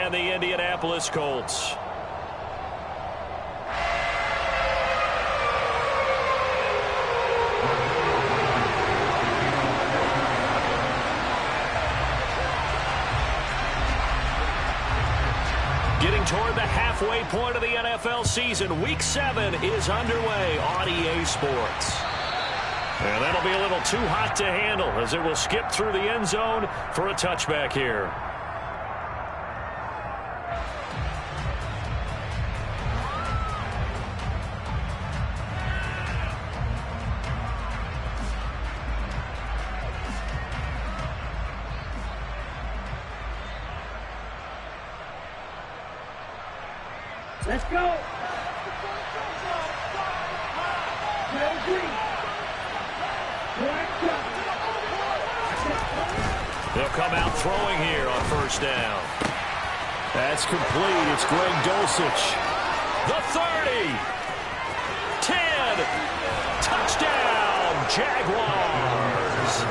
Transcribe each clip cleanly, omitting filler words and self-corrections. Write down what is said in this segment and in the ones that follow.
and the Indianapolis Colts. Getting toward the halfway point of the NFL season, Week 7 is underway on EA Sports. And that'll be a little too hot to handle as it will skip through the end zone for a touchback here. Let's go. They'll come out throwing here on first down. That's complete. It's Greg Dulcich. The 30. 10. Touchdown, Jaguars.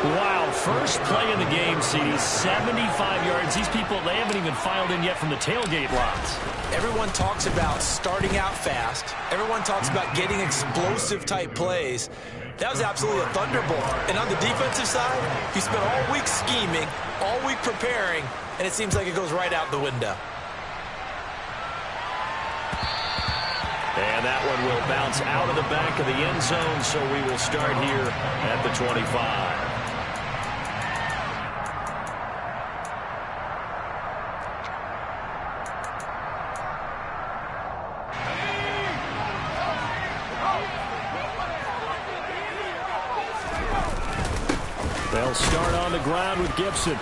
Wow, first play in the game, CD, 75 yards. These people, they haven't even filed in yet from the tailgate lots. Everyone talks about starting out fast. Everyone talks about getting explosive-type plays. That was absolutely a thunderbolt. And on the defensive side, you spent all week scheming, all week preparing, and it seems like it goes right out the window. And that one will bounce out of the back of the end zone, so we will start here at the 25. They'll start on the ground with Gibson.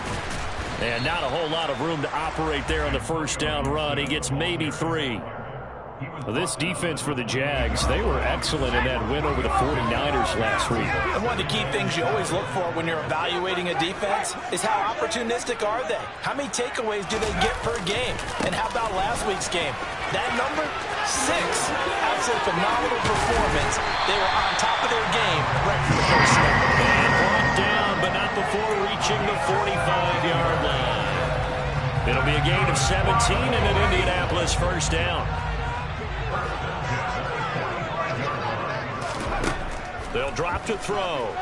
And not a whole lot of room to operate there on the first down run. He gets maybe 3. Well, this defense for the Jags, they were excellent in that win over the 49ers last week. And one of the key things you always look for when you're evaluating a defense is how opportunistic are they? How many takeaways do they get per game? And how about last week's game? That number, 6. Absolutely phenomenal performance. They were on top of their game right from the first snap. And brought down, but not before reaching the 45-yard line. It'll be a gain of 17 and an Indianapolis first down. They'll drop to throw.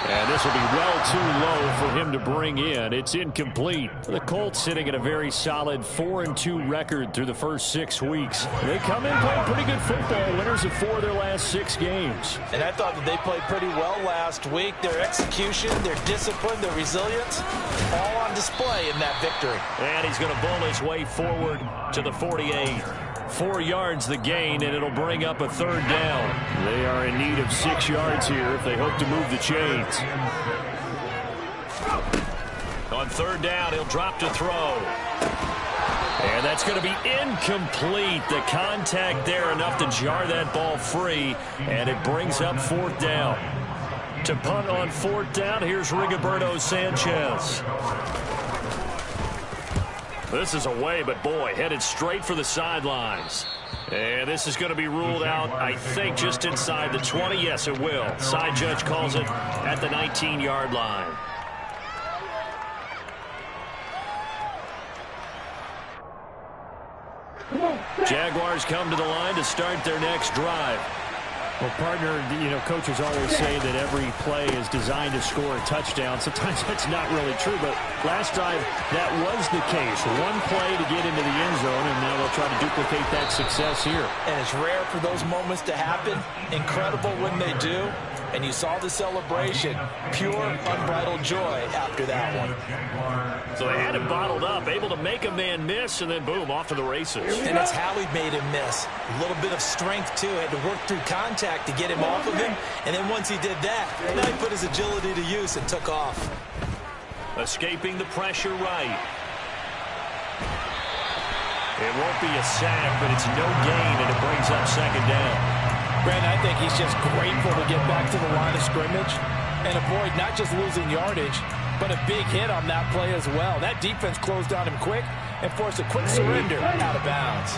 And this will be well too low for him to bring in. It's incomplete. The Colts sitting at a very solid 4-2 record through the first 6 weeks. They come in playing pretty good football, winners of 4 of their last 6 games. And I thought that they played pretty well last week. Their execution, their discipline, their resilience, all on display in that victory. And he's going to bowl his way forward to the 48. 4 yards the gain, and it'll bring up a 3rd down. They are in need of 6 yards here if they hope to move the chains. On 3rd down, he'll drop to throw. And that's going to be incomplete. The contact there enough to jar that ball free, and it brings up 4th down. To punt on 4th down, here's Rigoberto Sanchez. This is away, but boy, headed straight for the sidelines. And this is going to be ruled out, I think, just inside the 20. Yes, it will. Side judge calls it at the 19-yard line. Jaguars come to the line to start their next drive. Well, partner, you know, coaches always say that every play is designed to score a touchdown. Sometimes that's not really true, but last drive, that was the case. One play to get into the end zone, and now they'll try to duplicate that success here. And it's rare for those moments to happen. Incredible when they do. And you saw the celebration. Pure, unbridled joy after that one. So they had him bottled up, able to make a man miss, and then boom, off to the races. And that's how he made him miss. A little bit of strength, too. Had to work through contact to get him off of him. And then once he did that, now he put his agility to use and took off. Escaping the pressure right. It won't be a sack, but it's no gain, and it brings up 2nd down. Brandon, I think he's just grateful to get back to the line of scrimmage and avoid not just losing yardage, but a big hit on that play as well. That defense closed on him quick and forced a quick surrender out of bounds.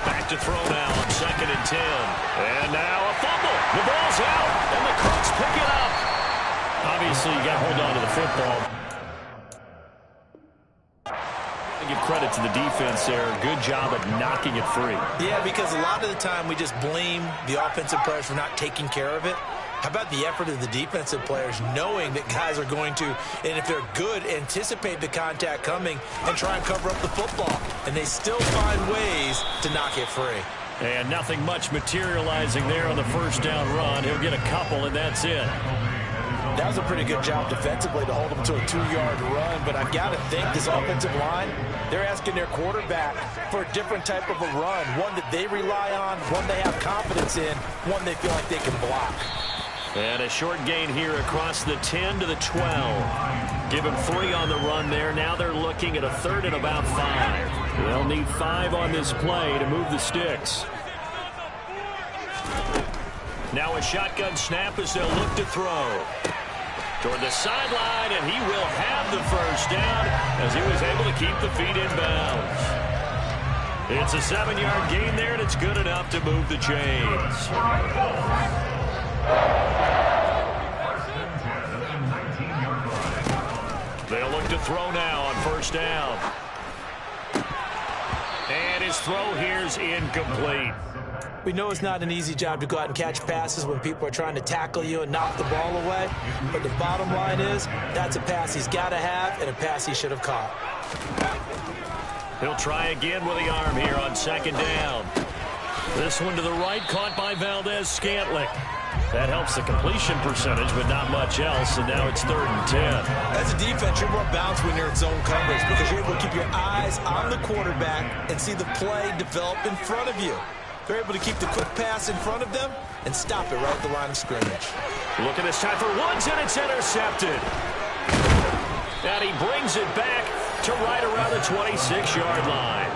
Back look to throw now on 2nd and 10. And now a fumble. The ball's out, and the Colts pick it up. Obviously, you got to hold on to the football. I give credit to the defense there. Good job of knocking it free. Yeah, because a lot of the time we just blame the offensive players for not taking care of it. How about the effort of the defensive players knowing that guys are going to, and if they're good, anticipate the contact coming and try and cover up the football. And they still find ways to knock it free. And nothing much materializing there on the first down run. He'll get a couple, and that's it. That was a pretty good job defensively to hold him to a 2-yard run, but I've got to think this offensive line, they're asking their quarterback for a different type of a run, one that they rely on, one they have confidence in, one they feel like they can block. And a short gain here across the 10 to the 12. Give him 3 on the run there. Now they're looking at a 3rd and about 5. They'll need 5 on this play to move the sticks. Now a shotgun snap as they'll look to throw. Toward the sideline, and he will have the first down as he was able to keep the feet in bounds. It's a 7-yard gain there, and it's good enough to move the chains. They'll look to throw now on first down. And his throw here's incomplete. We know it's not an easy job to go out and catch passes when people are trying to tackle you and knock the ball away. But the bottom line is, that's a pass he's got to have and a pass he should have caught. He'll try again with the arm here on 2nd down. This one to the right, caught by Valdez-Scantling. That helps the completion percentage, but not much else, and now it's 3rd and 10. As a defense, you're more balanced when you're in zone coverage because you're able to keep your eyes on the quarterback and see the play develop in front of you. They're able to keep the quick pass in front of them and stop it right at the line of scrimmage. Look at this time for Woods, and it's intercepted. And he brings it back to right around the 26-yard line.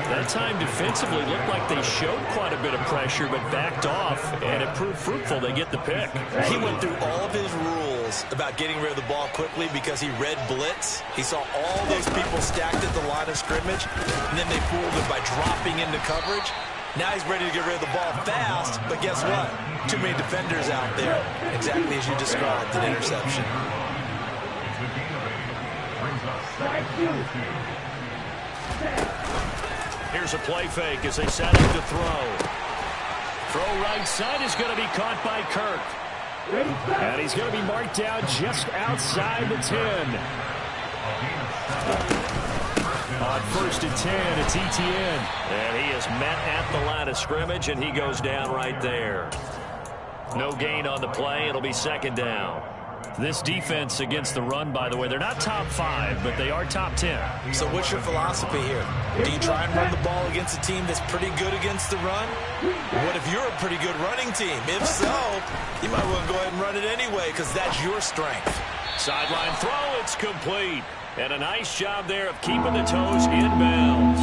That time defensively looked like they showed quite a bit of pressure but backed off, and it proved fruitful. They get the pick. He went through all of his rules about getting rid of the ball quickly because he read blitz. He saw all those people stacked at the line of scrimmage, and then they fooled him by dropping into coverage. Now he's ready to get rid of the ball fast, but guess what? Too many defenders out there. Exactly as you described, an interception. Here's a play fake as they set up to throw. Throw right side is going to be caught by Kirk. And he's going to be marked down just outside the 10. On 1st and 10, it's Etienne. And he is met at the line of scrimmage, and he goes down right there. No gain on the play. It'll be 2nd down. This defense against the run, by the way, they're not top 5, but they are top 10. So what's your philosophy here? Do you try and run the ball against a team that's pretty good against the run? What if you're a pretty good running team? If so, you might want to go ahead and run it anyway because that's your strength. Sideline throw, it's complete. And a nice job there of keeping the toes in bounds.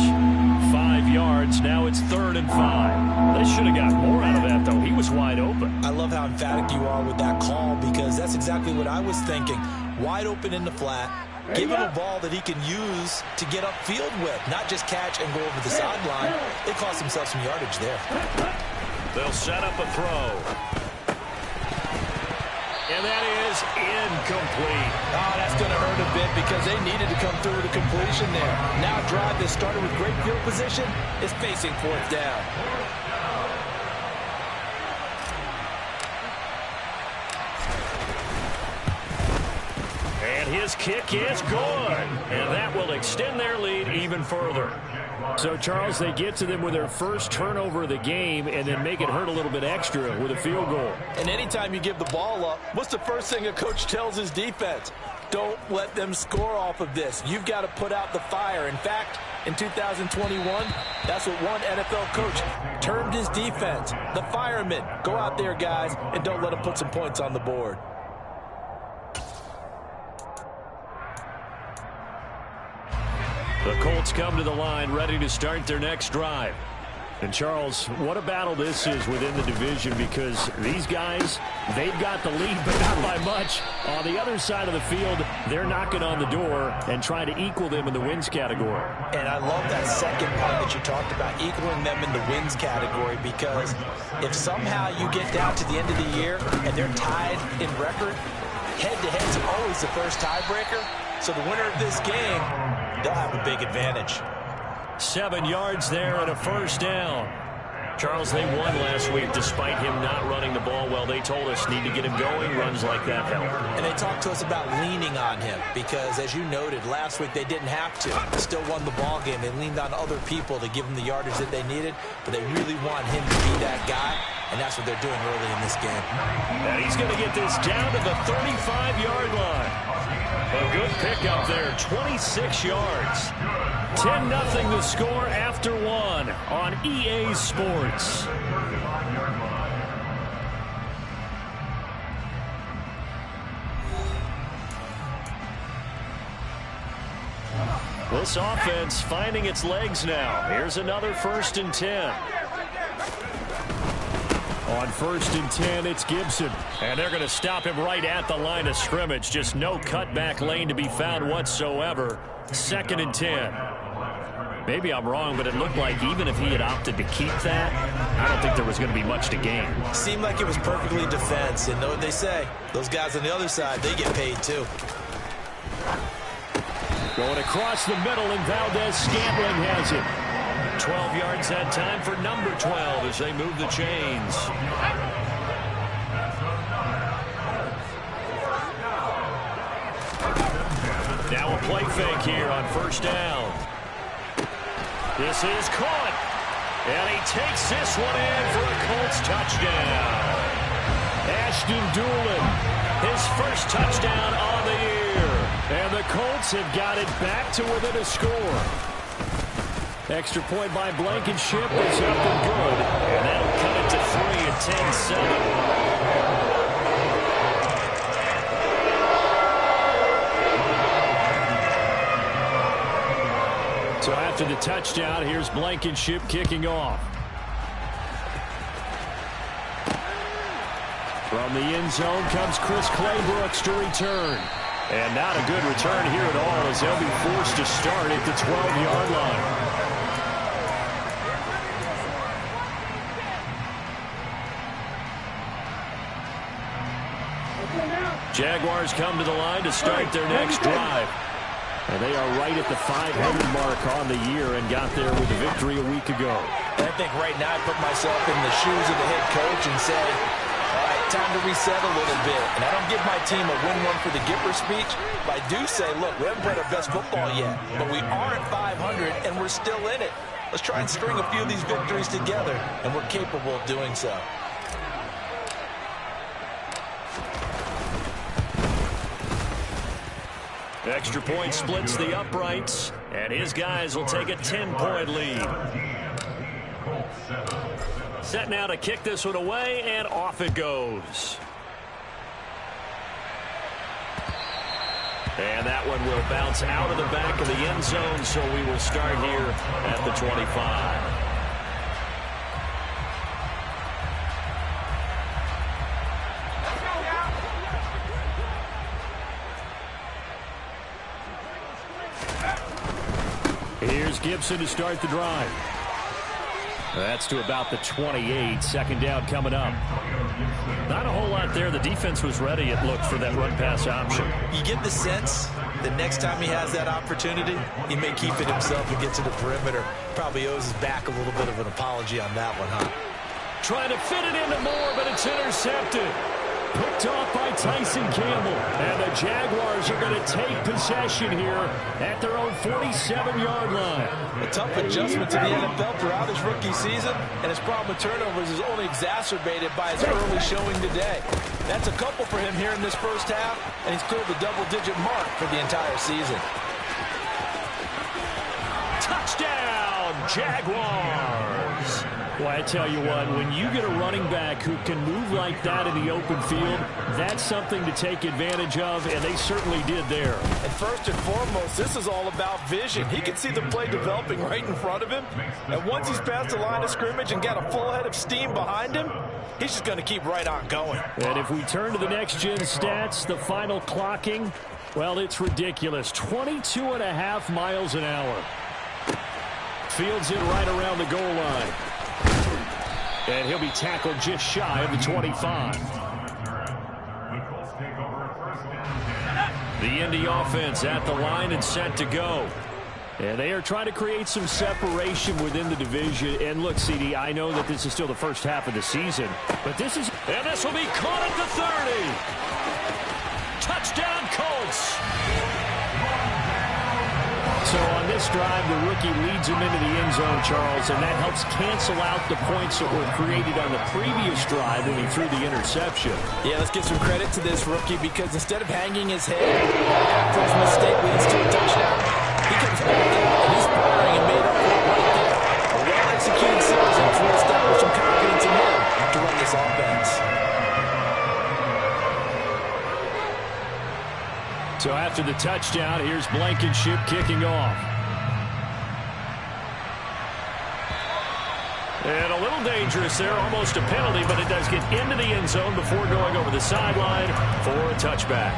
5 yards, now it's 3rd and 5. They should have got more out of that, though. He was wide open. I love how emphatic you are with that call because that's exactly what I was thinking. Wide open in the flat. Give him a ball that he can use to get upfield with, not just catch and go over the sideline. They cost themselves some yardage there. They'll set up a throw. And that is incomplete. Oh, that's going to hurt a bit because they needed to come through with a completion there. Now a drive that started with great field position is facing 4th down. And his kick is good. And that will extend their lead even further. So, Charles, they get to them with their first turnover of the game and then make it hurt a little bit extra with a field goal. And anytime you give the ball up, what's the first thing a coach tells his defense? Don't let them score off of this. You've got to put out the fire. In fact, in 2021, that's what one NFL coach termed his defense. The firemen. Go out there, guys, and don't let them put some points on the board. The Colts come to the line ready to start their next drive. And, Charles, what a battle this is within the division, because these guys, they've got the lead, but not by much. On the other side of the field, they're knocking on the door and trying to equal them in the wins category. And I love that second point that you talked about, equaling them in the wins category, because if somehow you get down to the end of the year and they're tied in record, head-to-head is always the first tiebreaker. So the winner of this game, they'll have a big advantage. 7 yards there and a first down. Charles, they won last week despite him not running the ball well. They told us need to get him going. Runs like that help. And they talked to us about leaning on him because, as you noted, last week they didn't have to. They still won the ball game. They leaned on other people to give them the yardage that they needed, but they really want him to be that guy, and that's what they're doing early in this game. And he's going to get this down to the 35-yard line. A good pickup there, 26 yards. 10-0 the score after one on EA Sports. This offense finding its legs now. Here's another 1st and 10. On 1st and 10, it's Gibson. And they're going to stop him right at the line of scrimmage. Just no cutback lane to be found whatsoever. 2nd and 10. Maybe I'm wrong, but it looked like even if he had opted to keep that, I don't think there was going to be much to gain. Seemed like it was perfectly defense. And know what they say? Those guys on the other side, they get paid too. Going across the middle, and Valdez-Scantling has it. 12 yards that time for number 12 as they move the chains. Now a play fake here on 1st down. This is caught. And he takes this one in for a Colts touchdown. Ashton Duval, his first touchdown on the year. And the Colts have got it back to within a score. Extra point by Blankenship is up and good. And that'll cut it to 3 at 10-7. So after the touchdown, here's Blankenship kicking off. From the end zone comes Chris Claybrooks to return. And not a good return here at all as they'll be forced to start at the 12-yard line. Jaguars come to the line to start their next drive. And they are right at the 500 mark on the year and got there with a victory a week ago. I think right now I put myself in the shoes of the head coach and say, all right, time to reset a little bit. And I don't give my team a win one for the Gipper speech, but I do say, look, we haven't played our best football yet, but we are at 500 and we're still in it. Let's try and string a few of these victories together, and we're capable of doing so. Extra point splits the uprights, and his guys will take a 10-point lead. Set now to kick this one away, and off it goes. And that one will bounce out of the back of the end zone, so we will start here at the 25. Here's Gibson to start the drive. That's to about the 28. 2nd down coming up. Not a whole lot there. The defense was ready, it looked, for that run-pass option. You get the sense that next time he has that opportunity, he may keep it himself and get to the perimeter. Probably owes his back a little bit of an apology on that one, huh? Trying to fit it into Moore, but it's intercepted. Picked off by Tyson Campbell. And the Jaguars are going to take possession here at their own 47-yard line. A tough adjustment to the NFL throughout his rookie season, and his problem with turnovers is only exacerbated by his early showing today. That's a couple for him here in this first half, and he's cleared the double-digit mark for the entire season. Touchdown, Jaguars! Well, I tell you what, when you get a running back who can move like that in the open field, that's something to take advantage of, and they certainly did there. And first and foremost, this is all about vision. He can see the play developing right in front of him, and once he's past the line of scrimmage and got a full head of steam behind him, he's just going to keep right on going. And if we turn to the next-gen stats, the final clocking, well, it's ridiculous. 22.5 miles an hour. Fields it right around the goal line. And he'll be tackled just shy of the 25. The Indy offense at the line and set to go. And they are trying to create some separation within the division. And look, CD, I know that this is still the first half of the season, but this is... And this will be caught at the 30. Touchdown, Colts. So on this drive, the rookie leads him into the end zone, Charles, and that helps cancel out the points that were created on the previous drive when he threw the interception. Yeah, let's give some credit to this rookie because instead of hanging his head after his mistake leads to a touchdown, he comes back and he's firing and made up for it right there. A well-executed series and to establish some confidence in him to run this offense. So after the touchdown, here's Blankenship kicking off. And a little dangerous there, almost a penalty, but it does get into the end zone before going over the sideline for a touchback.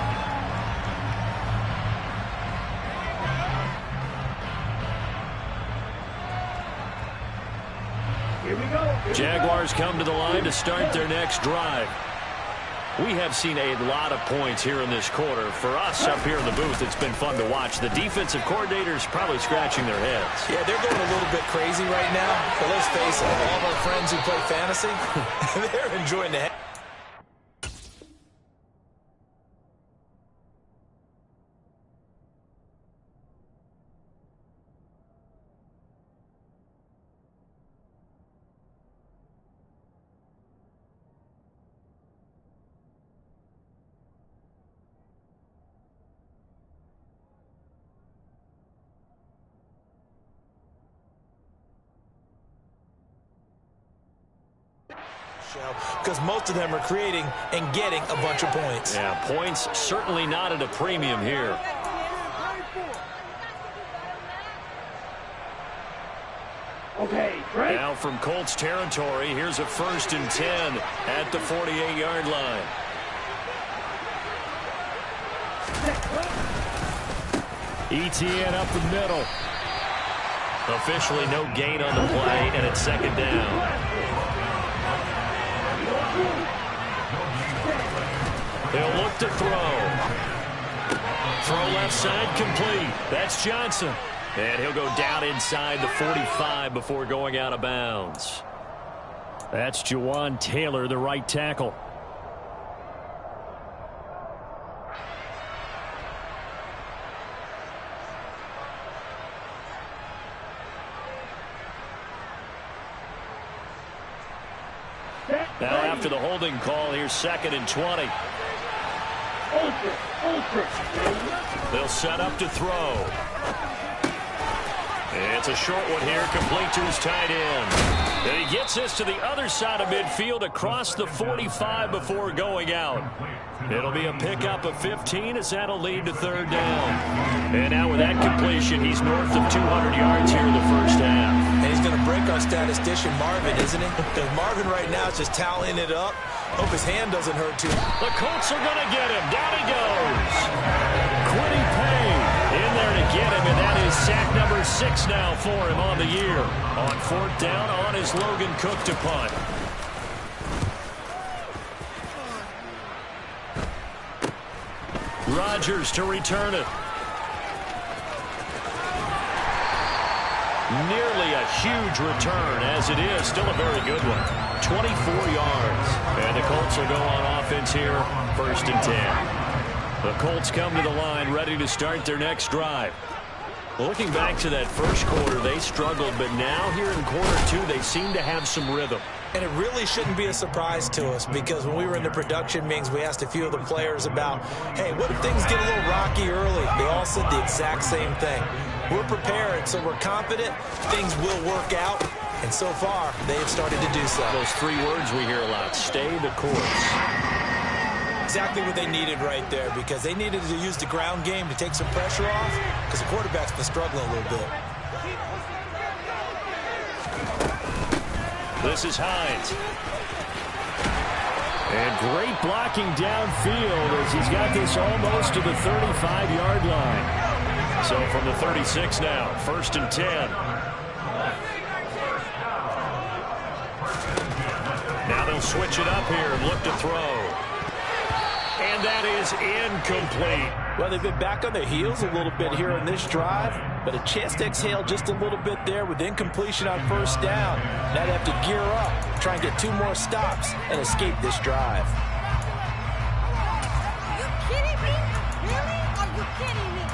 Here we go. Jaguars come to the line to start their next drive. We have seen a lot of points here in this quarter. For us up here in the booth, it's been fun to watch. The defensive coordinators probably scratching their heads. Yeah, they're going a little bit crazy right now. But let's face it, all of our friends who play fantasy, they're enjoying the heck. Because most of them are creating and getting a bunch of points. Yeah, points certainly not at a premium here. Okay, great. Now from Colts territory, here's a 1st and 10 at the 48-yard line. ETN up the middle. Officially no gain on the play, and it's 2nd down. They'll look to throw. Throw left side complete. That's Johnson. And he'll go down inside the 45 before going out of bounds. That's Jawan Taylor, the right tackle. Now after the holding call, here's 2nd and 20. They'll set up to throw. It's a short one here, complete to his tight end. And he gets this to the other side of midfield across the 45 before going out. It'll be a pickup of 15 as that'll lead to 3rd down. And now with that completion, he's north of 200 yards here in the first half. And he's going to break our statistician Marvin, isn't he? Because Marvin right now is just tallying it up. Hope his hand doesn't hurt too. The Colts are going to get him. Down he goes. Quiddy Payne in there to get him, and that is sack number 6 now for him on the year. On 4th down, on is Logan Cook to punt. Rodgers to return it. Nearly a huge return, as it is. Still a very good one. 24 yards. And the Colts will go on offense here, 1st and 10. The Colts come to the line, ready to start their next drive. Looking back to that first quarter, they struggled, but now here in quarter 2, they seem to have some rhythm. And it really shouldn't be a surprise to us because when we were in the production meetings, we asked a few of the players about, hey, what if things get a little rocky early? They all said the exact same thing. We're prepared, so we're confident things will work out. And so far, they have started to do so. Those 3 words we hear a lot: stay the course. Exactly what they needed right there, because they needed to use the ground game to take some pressure off, because the quarterback's been struggling a little bit. This is Hines. And great blocking downfield as he's got this almost to the 35-yard line. So from the 36 now, 1st and 10. Now they'll switch it up here and look to throw. And that is incomplete. Well, they've been back on their heels a little bit here in this drive, but a chance to exhale just a little bit there with incompletion on 1st down. Now they have to gear up, try and get 2 more stops, and escape this drive. Are you kidding me? Really? Are you kidding me?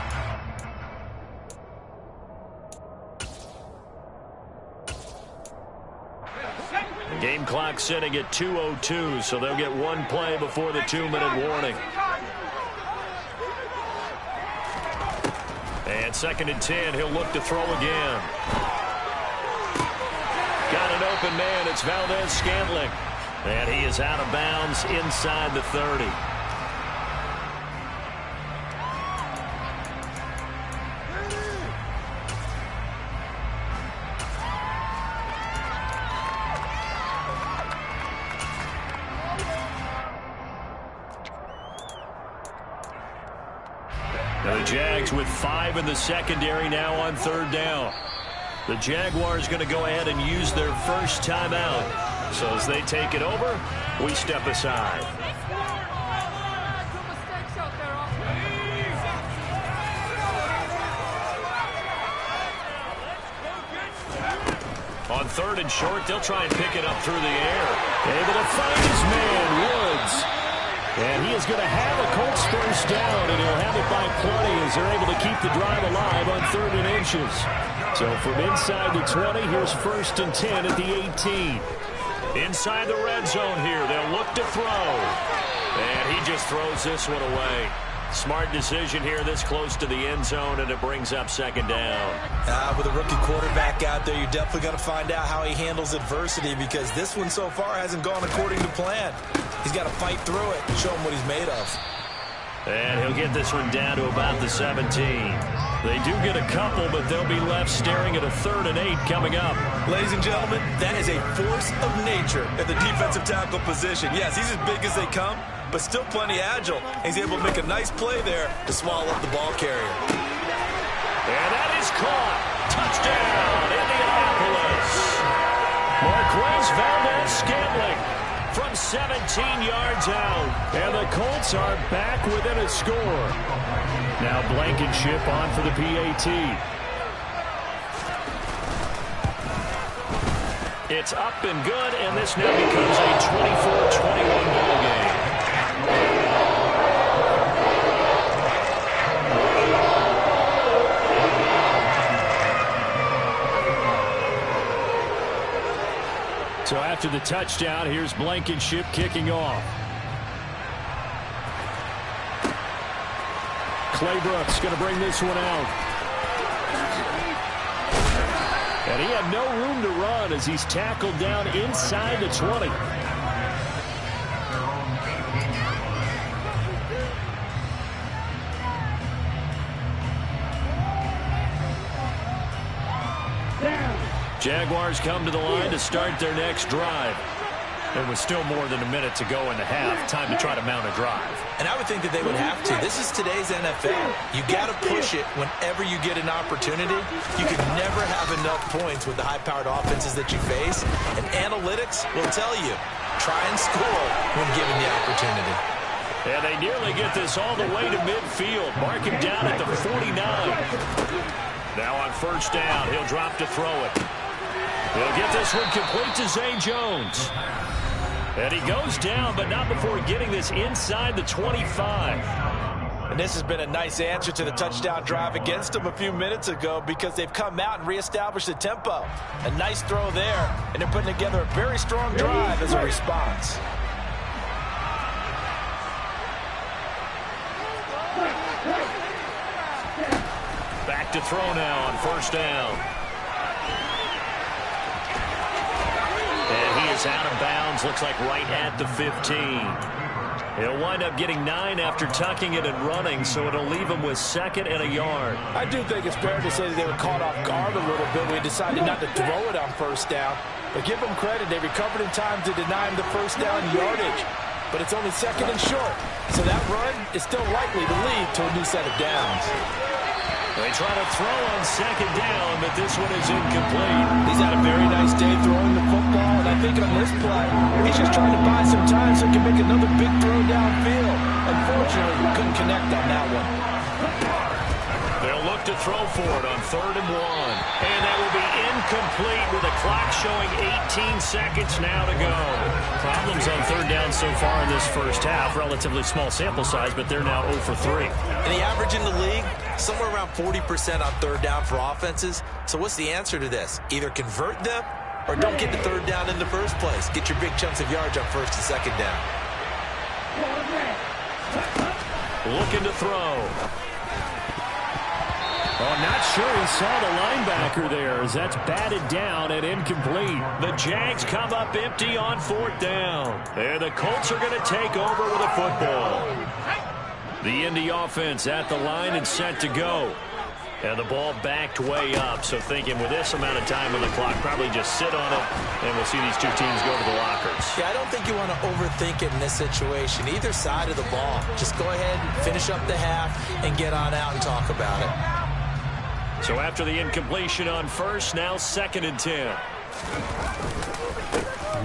The game clock sitting at 2:02, so they'll get 1 play before the 2-minute warning. And 2nd and 10, he'll look to throw again. Got an open man, it's Valdez-Scantling. And he is out of bounds inside the 30. Now the Jags with 5 in the secondary now on 3rd down. The Jaguars going to go ahead and use their first timeout. So as they take it over, we step aside. On 3rd and short, they'll try and pick it up through the air. Able to find his man, Woods. And he is going to have a Colts first down, and he'll have it by plenty as they're able to keep the drive alive on 3rd and inches. So from inside the 20, here's 1st and 10 at the 18. Inside the red zone here, they'll look to throw. And he just throws this one away. Smart decision here this close to the end zone, and it brings up 2nd down. With a rookie quarterback out there, you're definitely going to find out how he handles adversity, because this one so far hasn't gone according to plan. He's got to fight through it and show him what he's made of. And he'll get this one down to about the 17. They do get a couple, but they'll be left staring at a 3rd and 8 coming up. Ladies and gentlemen, that is a force of nature at the defensive tackle position. Yes, he's as big as they come, but still plenty agile. He's able to make a nice play there to swallow up the ball carrier. And that is caught. Touchdown, Indianapolis. Marquez Valdez-Scantling from 17 yards out. And the Colts are back within a score. Now Blankenship on for the PAT. It's up and good, and this now becomes a 24-21 ball game. So after the touchdown, here's Blankenship kicking off. Claybrooks going to bring this one out. And he had no room to run as he's tackled down inside the 20. Jaguars come to the line to start their next drive. There was still more than a minute to go in the half. Time to try to mount a drive. And I would think that they would have to. This is today's NFL. You got to push it whenever you get an opportunity. You can never have enough points with the high-powered offenses that you face. And analytics will tell you, try and score when given the opportunity. And they nearly get this all the way to midfield. Mark him down at the 49. Now on 1st down, he'll drop to throw it. He'll get this one complete to Zay Jones. And he goes down, but not before getting this inside the 25. And this has been a nice answer to the touchdown drive against them a few minutes ago, because they've come out and reestablished the tempo. A nice throw there, and they're putting together a very strong drive as a response. Back to throw now on 1st down. It's out of bounds. Looks like right at the 15. He'll wind up getting 9 after tucking it and running, so it'll leave him with 2nd and a yard. I do think it's fair to say that they were caught off guard a little bit when he decided not to throw it on first down. But give them credit. They recovered in time to deny him the first down yardage. But it's only 2nd and short. So that run is still likely to lead to a new set of downs. They try to throw on 2nd down, but this one is incomplete. He's had a very nice day throwing the football, and I think on this play, he's just trying to buy some time so he can make another big throw downfield. Unfortunately, he couldn't connect on that one. They'll look to throw for it on 3rd and 1. And that will be incomplete with the clock showing 18 seconds now to go. Problems on 3rd down so far in this first half. Relatively small sample size, but they're now 0 for 3. And the average in the league, somewhere around 40% on 3rd down for offenses. So what's the answer to this? Either convert them or don't get to 3rd down in the first place. Get your big chunks of yards on 1st and 2nd down. Looking to throw. Oh, not sure he saw the linebacker there as that's batted down and incomplete. The Jags come up empty on 4th down. And the Colts are going to take over with a football. The Indy offense at the line and set to go. And the ball backed way up. So thinking with this amount of time on the clock, probably just sit on it. And we'll see these two teams go to the lockers. Yeah, I don't think you want to overthink it in this situation. Either side of the ball. Just go ahead, finish up the half, and get on out and talk about it. So after the incompletion on 1st, now 2nd and 10.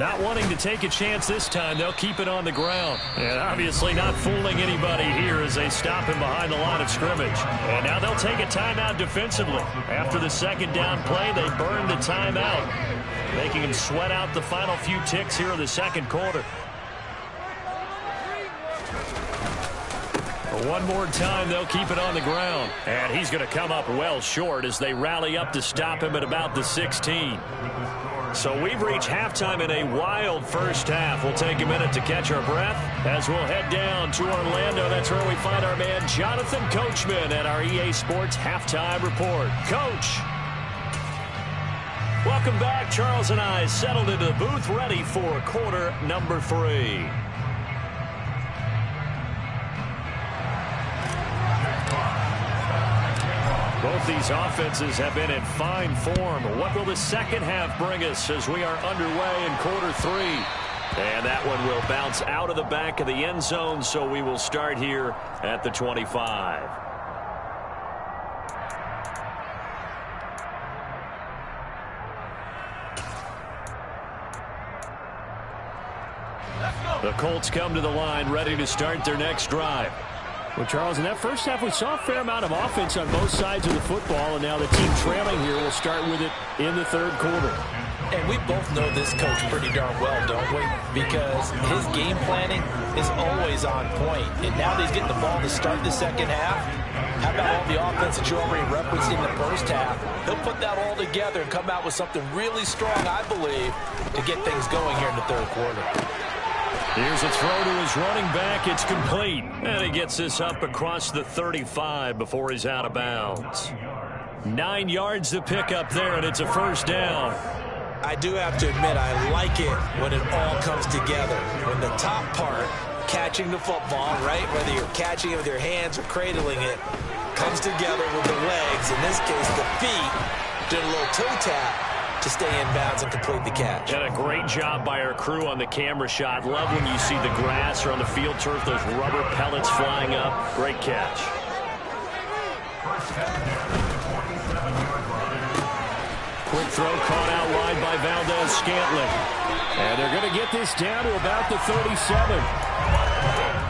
Not wanting to take a chance this time, they'll keep it on the ground. And obviously not fooling anybody here as they stop him behind the line of scrimmage. And now they'll take a timeout defensively. After the 2nd down play, they burn the timeout, making him sweat out the final few ticks here in the 2nd quarter. One more time, they'll keep it on the ground. And he's going to come up well short as they rally up to stop him at about the 16. So we've reached halftime in a wild first half. We'll take a minute to catch our breath as we'll head down to Orlando. That's where we find our man Jonathan Coachman at our EA Sports Halftime Report. Coach. Welcome back. Charles and I settled into the booth ready for quarter number 3. Both these offenses have been in fine form. What will the second half bring us as we are underway in quarter 3? And that one will bounce out of the back of the end zone, so we will start here at the 25. The Colts come to the line ready to start their next drive. Well, Charles, in that first half, we saw a fair amount of offense on both sides of the football, and now the team trailing here will start with it in the 3rd quarter. And we both know this coach pretty darn well, don't we? Because his game planning is always on point. And now that he's getting the ball to start the 2nd half, how about all the offense that you already referenced in the first half? He'll put that all together and come out with something really strong, I believe, to get things going here in the 3rd quarter. Here's a throw to his running back. It's complete. And he gets this up across the 35 before he's out of bounds. 9 yards to pick up there, and it's a first down. I do have to admit, I like it when it all comes together. When the top part, catching the football, right, whether you're catching it with your hands or cradling it, comes together with the legs, in this case the feet, did a little toe tap to stay in bounds and complete the catch. And a great job by our crew on the camera shot. Love when you see the grass or on the field turf, those rubber pellets flying up. Great catch. Quick throw caught out wide by Valdez-Scantling. And they're going to get this down to about the 37.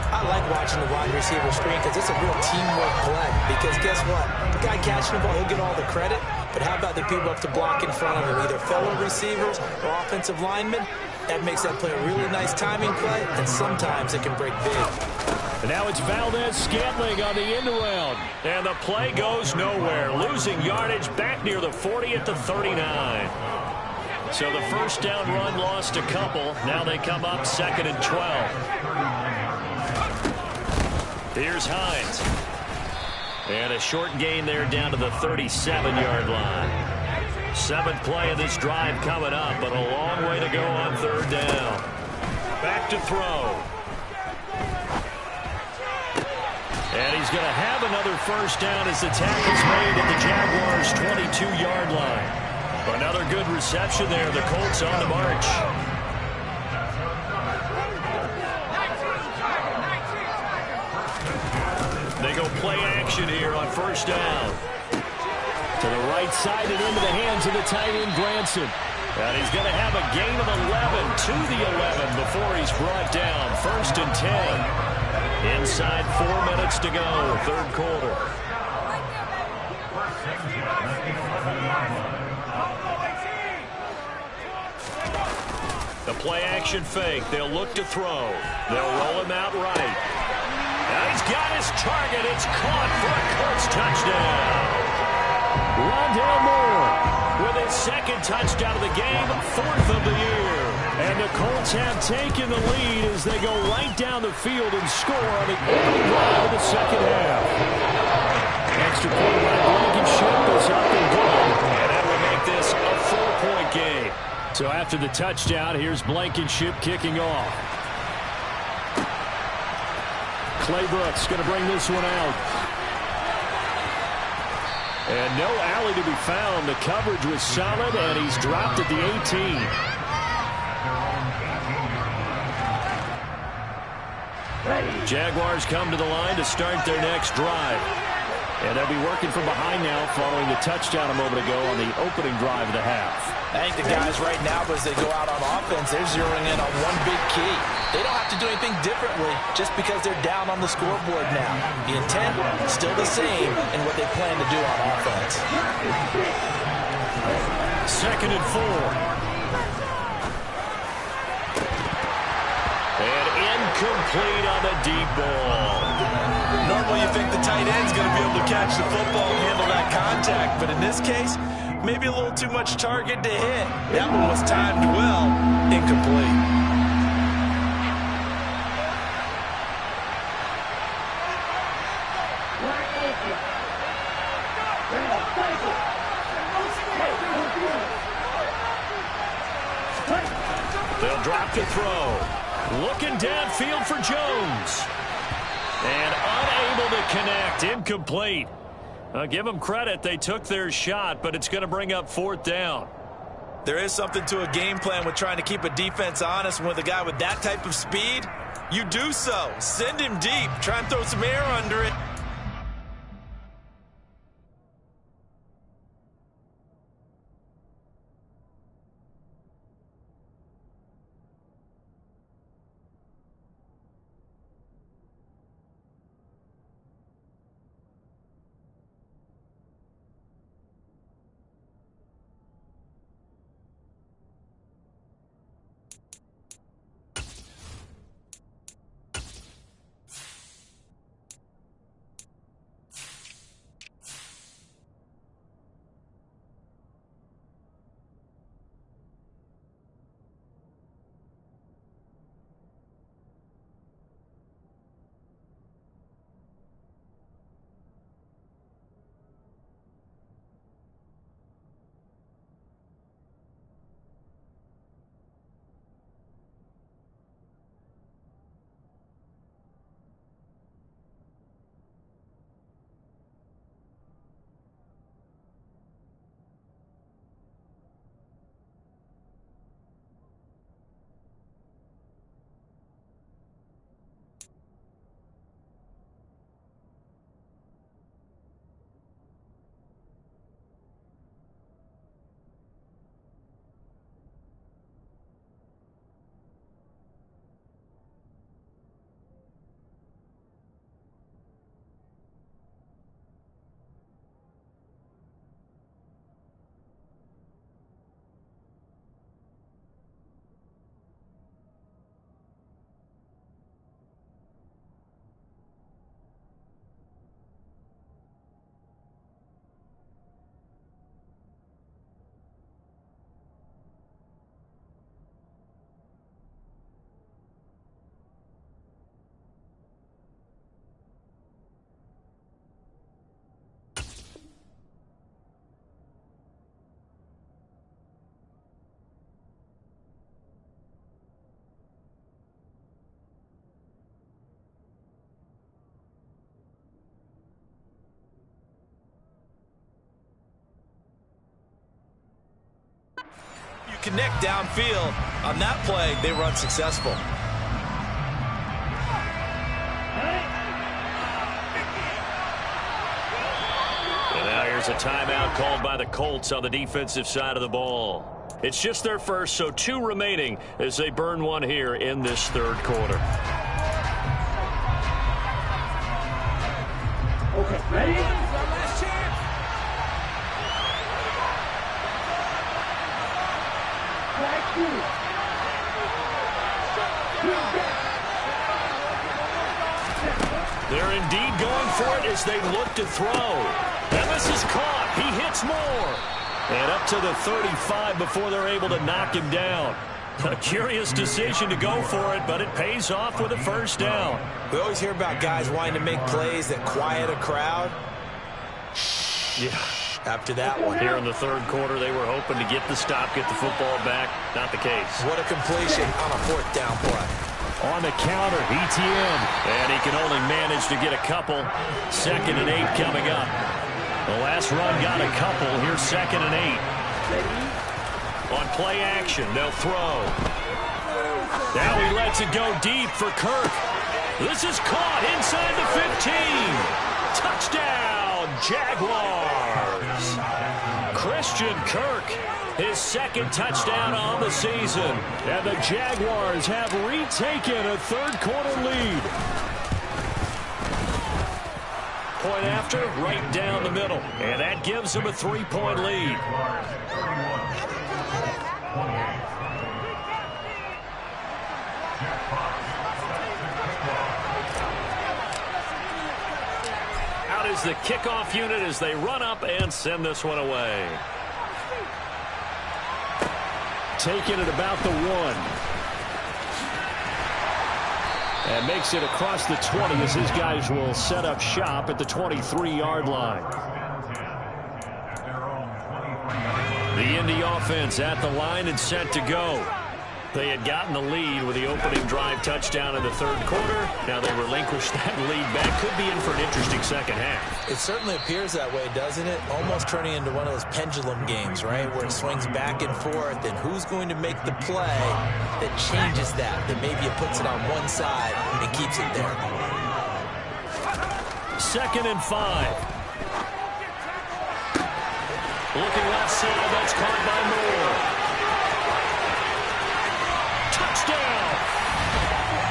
I like watching the wide receiver screen because it's a real teamwork play. Because guess what? The guy catching the ball, he'll get all the credit. But how about the people up to block in front of him, either fellow receivers or offensive linemen? That makes that play a really nice timing play, and sometimes it can break big. And now it's Valdez-Scantling on the end around. And the play goes nowhere. Losing yardage back near the 40 at the 39. So the first down run lost a couple. Now they come up 2nd and 12. Here's Hines. And a short gain there down to the 37-yard line. Seventh play of this drive coming up, but a long way to go on third down. Back to throw. And he's going to have another first down as the tackle's made at the Jaguars' 22-yard line. Another good reception there. The Colts on the march. They go play action here on first down. To the right side and into the hands of the tight end, Granson. And he's going to have a gain of 11 to the 11 before he's brought down. First and 10. Inside 4 minutes to go, third quarter. The play action fake. They'll look to throw. They'll roll him out right. Now he's got his target. It's caught for a Colts touchdown. Rondale Moore with his second touchdown of the game, fourth of the year. And the Colts have taken the lead as they go right down the field and score on the opening drive of the second half. Extra point by Blankenship is up and good. And that will make this a 4-point game. So after the touchdown, here's Blankenship kicking off. Clay Brooks going to bring this one out. And no alley to be found. The coverage was solid, and he's dropped at the 18. Jaguars come to the line to start their next drive. And they'll be working from behind now following the touchdown a moment ago on the opening drive of the half. I think the guys right now, as they go out on offense, they're zeroing in on one big key. They don't have to do anything differently just because they're down on the scoreboard now. The intent still the same in what they plan to do on offense. Second and 4. And incomplete on the deep ball. Normally you think the tight end's going to be able to catch the football and handle that contact, but in this case, maybe a little too much target to hit. That one was timed well, incomplete. They'll drop to throw. Looking downfield for Jones. And unable to connect. Incomplete. Give them credit. They took their shot, but it's going to bring up fourth down. There is something to a game plan with trying to keep a defense honest. With a guy with that type of speed, you do so. Send him deep. Try and throw some air under it. connect downfield. On that play, they were unsuccessful. And now here's a timeout called by the Colts on the defensive side of the ball. It's just their first, so 2 remaining as they burn one here in this third quarter. Okay, ready? Last chance. Flag 2. They're indeed going for it as they look to throw. And this is caught. He hits more. And up to the 35 before they're able to knock him down. A curious decision to go for it, but it pays off with a first down. We always hear about guys wanting to make plays that quiet a crowd. Yeah. After that one. Here in the third quarter, they were hoping to get the stop, get the football back. Not the case. What a completion on a 4th down play. On the counter, ETN. And he can only manage to get a couple. 2nd and 8 coming up. The last run got a couple. Here's 2nd and 8. On play action, they'll throw. Now he lets it go deep for Kirk. This is caught inside the 15. Touchdown, Jaguars. Christian Kirk, his 2nd touchdown on the season. And the Jaguars have retaken a third quarter lead. Point after, right down the middle. And that gives them a 3-point lead. Out is the kickoff unit as they run up and send this one away. Taking it about the 1. And makes it across the 20 as his guys will set up shop at the 23-yard line. The Indy offense at the line and set to go. They had gotten the lead with the opening drive touchdown in the third quarter. Now they relinquish that lead back. Could be in for an interesting second half. It certainly appears that way, doesn't it? Almost turning into one of those pendulum games, right? Where it swings back and forth, and who's going to make the play that changes that maybe it puts it on one side and keeps it there. 2nd and 5. Looking left side, that's caught by Moore. Touchdown!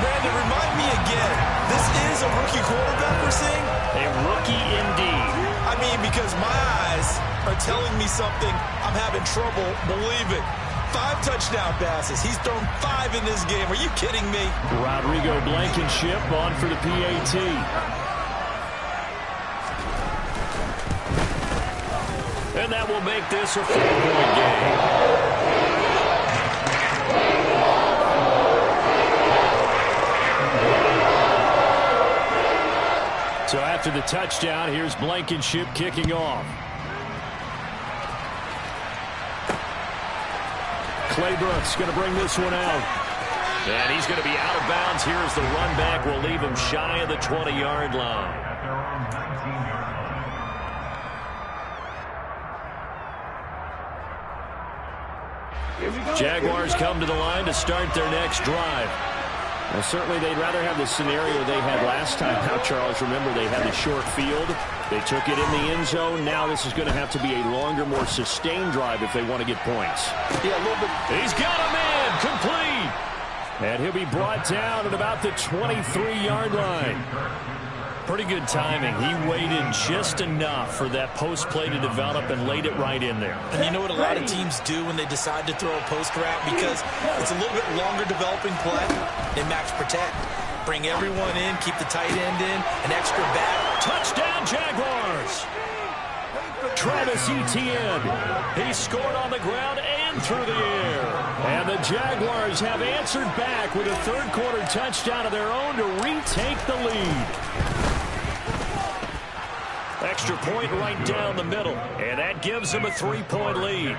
Brandon, remind me again, this is a rookie quarterback we're seeing? A rookie indeed. I mean, because my eyes are telling me something I'm having trouble believing. 5 touchdown passes. He's thrown 5 in this game. Are you kidding me? Rodrigo Blankenship on for the PAT. And that will make this a 4-point game. So after the touchdown, here's Blankenship kicking off. Clay Brooks going to bring this one out. And he's going to be out of bounds. Here's the run back. Will leave him shy of the 20-yard line. Jaguars come to the line to start their next drive. Well, certainly they'd rather have the scenario they had last time out, Charles. Remember, they had the short field. They took it in the end zone. Now this is going to have to be a longer, more sustained drive if they want to get points. Yeah, a little bit. He's got a man complete. And he'll be brought down at about the 23-yard line. Pretty good timing. He waited just enough for that post play to develop and laid it right in there. And you know what a lot of teams do when they decide to throw a post route? Because it's a little bit longer developing play. They max protect. Bring everyone in, keep the tight end in, an extra back. Touchdown, Jaguars! Travis Etienne. He scored on the ground and through the air. And the Jaguars have answered back with a third quarter touchdown of their own to retake the lead. Extra point right down the middle. And that gives them a 3-point lead.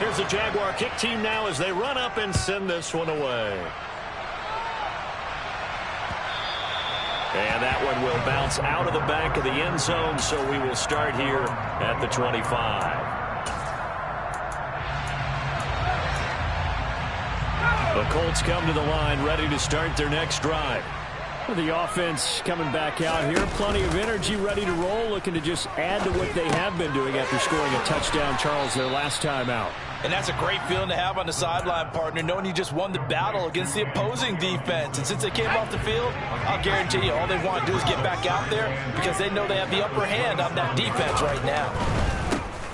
Here's the Jaguar kick team now as they run up and send this one away. And that one will bounce out of the back of the end zone, so we will start here at the 25. The Colts come to the line, ready to start their next drive. The offense coming back out here. Plenty of energy, ready to roll, looking to just add to what they have been doing after scoring a touchdown, Charles, their last time out. And that's a great feeling to have on the sideline, partner, knowing you just won the battle against the opposing defense. And since they came off the field, I'll guarantee you all they want to do is get back out there because they know they have the upper hand on that defense right now.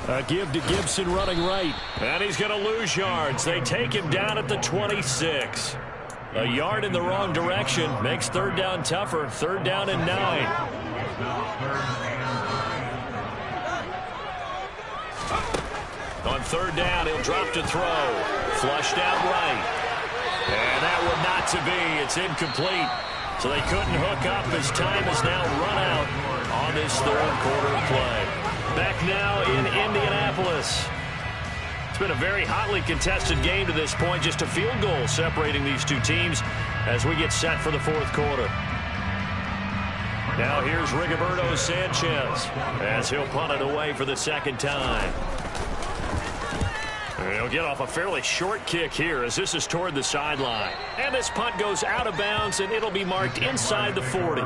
A give to Gibson running right. And he's going to lose yards. They take him down at the 26. A yard in the wrong direction makes third down tougher. Third down and 9. On third down, he'll drop to throw. Flushed out right. And that one not to be. It's incomplete. So they couldn't hook up as time is now run out on this third quarter of play. Back now in Indianapolis. It's been a very hotly contested game to this point. Just a field goal separating these two teams as we get set for the fourth quarter. Now here's Rigoberto Sanchez as he'll punt it away for the second time. And he'll get off a fairly short kick here as this is toward the sideline. And this punt goes out of bounds, and it'll be marked inside the 40.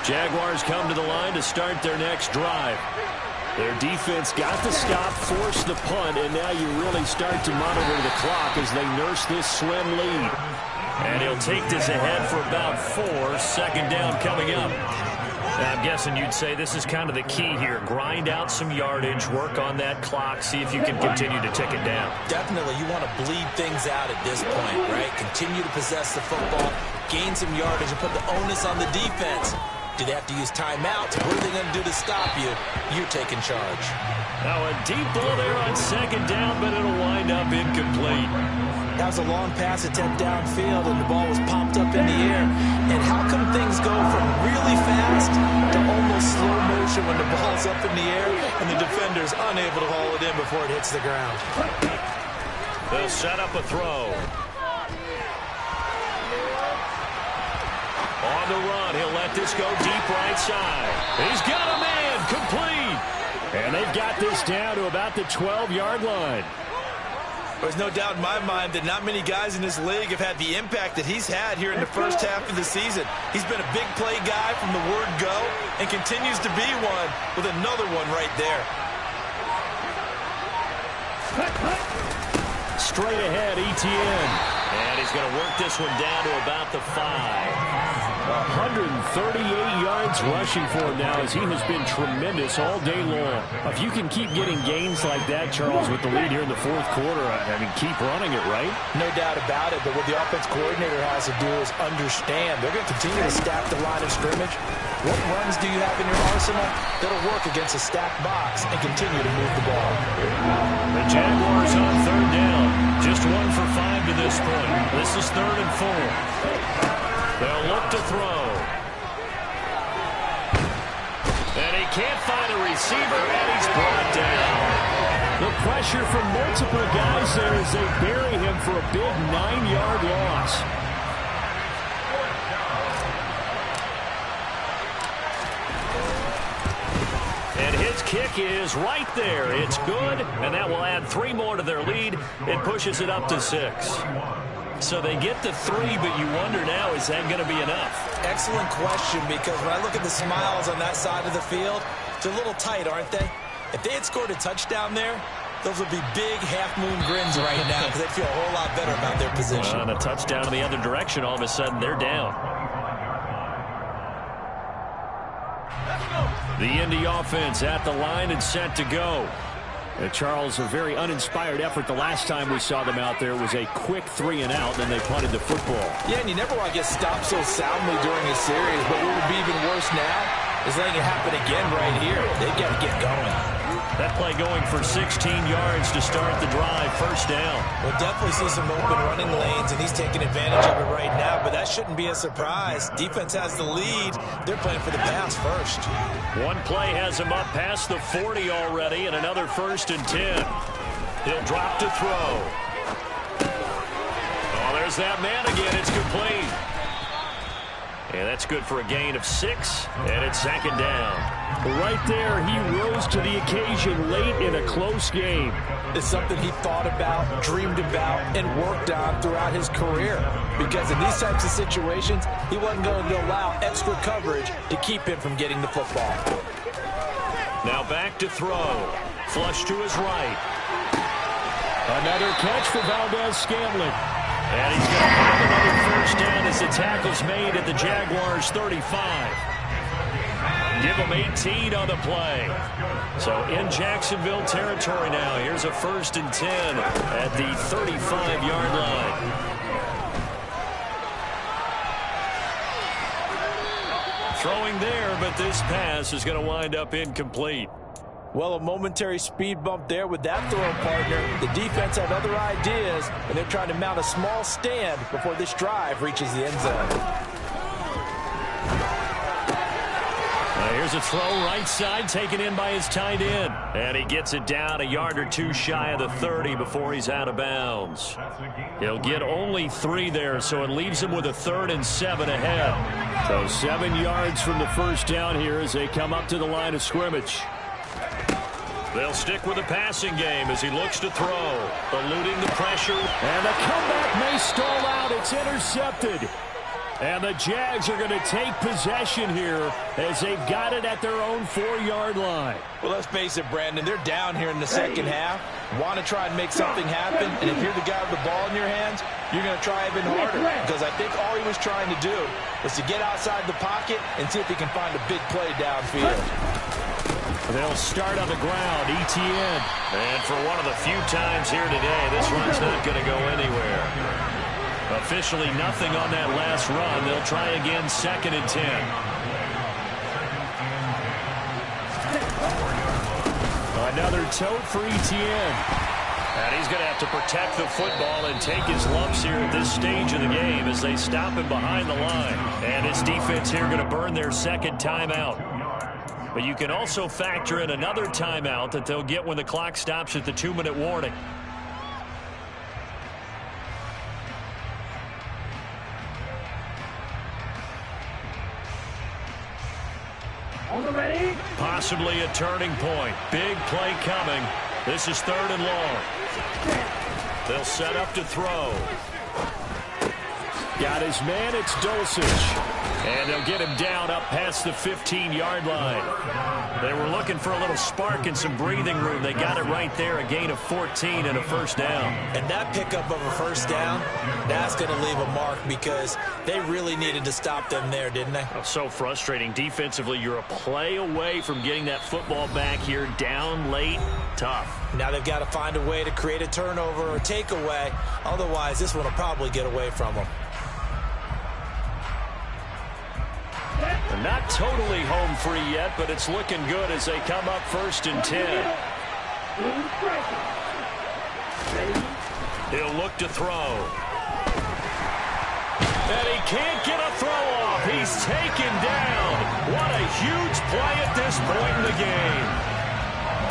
Jaguars come to the line to start their next drive. Their defense got the stop, forced the punt, and now you really start to monitor the clock as they nurse this slim lead. And he'll take this ahead for about 4. Second down coming up. Now, I'm guessing you'd say this is kind of the key here. Grind out some yardage, work on that clock, see if you can continue to tick it down. Definitely, you want to bleed things out at this point, right? Continue to possess the football, gain some yardage, and put the onus on the defense. Do they have to use timeouts? What are they going to do to stop you? You're taking charge. Now a deep ball there on second down, but it'll wind up incomplete. That was a long pass attempt downfield, and the ball was popped up in the air. And how come things go from really fast to almost slow motion when the ball's up in the air and the defender's unable to haul it in before it hits the ground? They'll set up a throw. On the run, he'll let this go deep right side. He's got a man, complete. And they've got this down to about the 12-yard line. There's no doubt in my mind that not many guys in this league have had the impact that he's had here in the first half of the season. He's been a big play guy from the word go and continues to be one with another one right there. Straight ahead, Etienne. And he's going to work this one down to about the 5. 138 yards rushing for him now as he has been tremendous all day long. If you can keep getting gains like that, Charles, with the lead here in the fourth quarter, I mean, keep running it, right? No doubt about it, but what the offense coordinator has to do is understand. They're going to continue to stack the line of scrimmage. What runs do you have in your arsenal that'll work against a stacked box and continue to move the ball? The Jaguars on third down. Just 1 for 5 to this point. This is 3rd and 4. They'll look to throw. And he can't find a receiver, and he's brought down. The pressure from multiple guys there as they bury him for a big 9-yard loss. And his kick is right there. It's good, and that will add 3 more to their lead. It pushes it up to 6. So they get the 3, but you wonder now, is that going to be enough? Excellent question, because when I look at the smiles on that side of the field, they're a little tight, aren't they? If they had scored a touchdown there, those would be big half-moon grins right now because they'd feel a whole lot better about their position. And a touchdown in the other direction, all of a sudden they're down. The Indy offense at the line and set to go. Charles, a very uninspired effort the last time we saw them out there was a quick 3 and out, and they punted the football. Yeah, and you never want to get stopped so soundly during a series, but what would be even worse now is letting it happen again right here. They've got to get going. That play going for 16 yards to start the drive. First down. We'll definitely see some open running lanes, and he's taking advantage of it right now, but that shouldn't be a surprise. Defense has the lead. They're playing for the pass first. One play has him up past the 40 already, and another 1st and 10. He'll drop to throw. Oh, there's There's that man again. It's complete. And that's good for a gain of 6, and it's second down. Right there, he rose to the occasion late in a close game. It's something he thought about, dreamed about, and worked on throughout his career. Because in these types of situations, he wasn't going to allow extra coverage to keep him from getting the football. Now back to throw. Flush to his right. Another catch for Valdez-Scantling. And he's going to have another first down as the tackle's made at the Jaguars' 35. Give him 18 on the play. So in Jacksonville territory now. Here's a 1st and 10 at the 35-yard line. Throwing there, but this pass is going to wind up incomplete. Well, a momentary speed bump there with that throw partner. The defense had other ideas, and they're trying to mount a small stand before this drive reaches the end zone. Here's a throw right side taken in by his tight end. And he gets it down a yard or 2 shy of the 30 before he's out of bounds. He'll get only 3 there, so it leaves him with a 3rd and 7 ahead. So 7 yards from the first down here as they come up to the line of scrimmage. They'll stick with the passing game as he looks to throw, eluding the pressure. And the comeback may stall out. It's intercepted. And the Jags are going to take possession here as they've got it at their own 4-yard line. Well, let's face it, Brandon. They're down here in the second half. Want to try and make something happen. And if you're the guy with the ball in your hands, you're going to try even harder. Because I think all he was trying to do was to get outside the pocket and see if he can find a big play downfield. They'll start on the ground. ETN. And for one of the few times here today, this run's not going to go anywhere. Officially nothing on that last run. They'll try again 2nd and 10. Another tote for ETN. And he's going to have to protect the football and take his lumps here at this stage of the game as they stop him behind the line. And his defense here going to burn their 2nd timeout. But you can also factor in another timeout that they'll get when the clock stops at the 2-minute warning. Possibly a turning point. Big play coming. This is 3rd and long. They'll set up to throw. Got his man. It's Dulcich. And they'll get him down up past the 15-yard line. They were looking for a little spark and some breathing room. They got it right there, a gain of 14 and a first down. And that pickup of a first down, that's going to leave a mark because they really needed to stop them there, didn't they? Oh, so frustrating. Defensively, you're a play away from getting that football back here down late. Tough. Now they've got to find a way to create a turnover or takeaway. Otherwise, this one will probably get away from them. They're not totally home free yet, but it's looking good as they come up 1st and 10. He'll look to throw. And he can't get a throw off. He's taken down. What a huge play at this point in the game.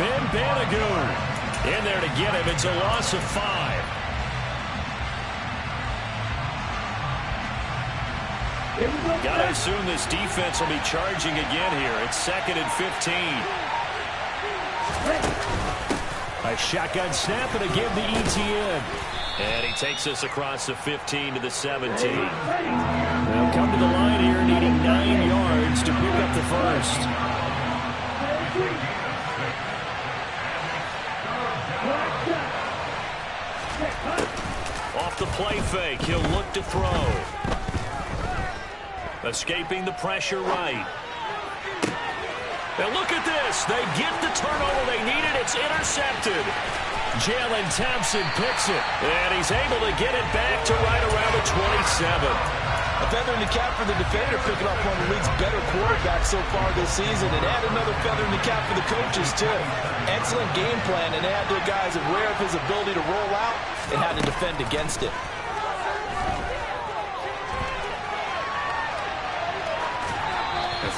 Ben Banogu in there to get him. It's a loss of 5. Got to assume this defense will be charging again here. It's 2nd and 15. A shotgun snap and a give to ETN. And he takes us across the 15 to the 17. They'll come to the line here needing 9 yards to pick up the first. Off the play fake, he'll look to throw. Escaping the pressure right. Now look at this. They get the turnover they needed. It's intercepted. Jalen Thompson picks it. And he's able to get it back to right around the 27. A feather in the cap for the defender, picking up one of the league's better quarterbacks so far this season. And add another feather in the cap for the coaches, too. Excellent game plan, and they had their guys aware of his ability to roll out and how to defend against it.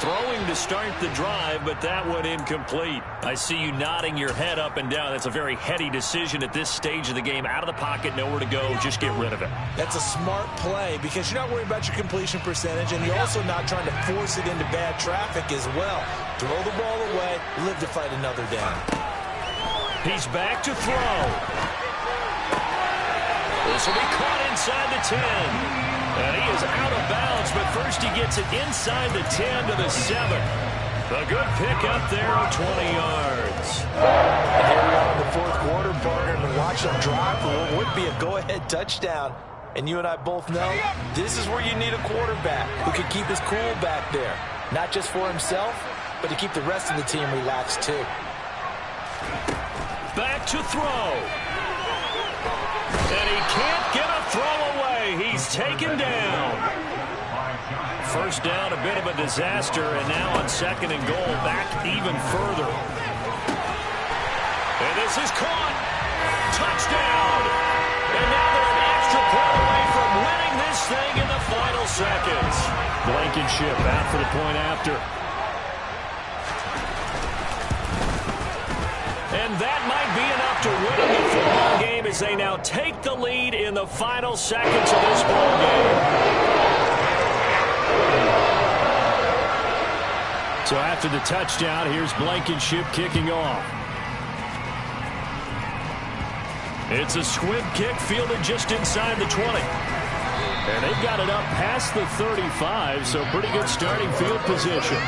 throwing to start the drive, but that one incomplete. I see you nodding your head up and down. That's a very heady decision at this stage of the game. Out of the pocket, nowhere to go. Just get rid of it. That's a smart play because you're not worried about your completion percentage, and you're also not trying to force it into bad traffic as well. Throw the ball away, live to fight another down. He's back to throw. This will be caught inside the 10. And he is out of bounds, but first he gets it inside the 10 to the 7. A good pick up there of 20 yards. And here we are in the fourth quarter, partner, and watch them drive for what would be a go-ahead touchdown. And you and I both know this is where you need a quarterback who can keep his cool back there. Not just for himself, but to keep the rest of the team relaxed too. Back to throw. And he can't get a throw away. He's taken down. First down, a bit of a disaster, and now on 2nd and goal, back even further. And this is caught. Touchdown. And now they're an extra point away from winning this thing in the final seconds. Blankenship out for the point after. And that might be enough to win the football game as they now take the lead in the final seconds of this ball game. So after the touchdown, here's Blankenship kicking off. It's a squib kick fielded just inside the 20. And they've got it up past the 35, so pretty good starting field position.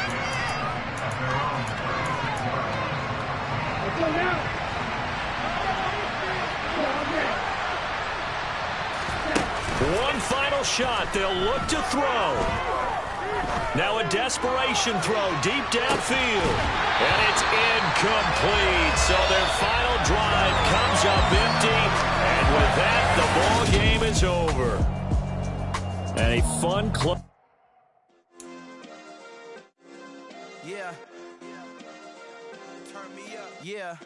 One final shot. They'll look to throw. Now a desperation throw deep downfield. And it's incomplete. So their final drive comes up empty. And with that, the ball game is over. And a fun close. Yeah. Turn me up. Yeah.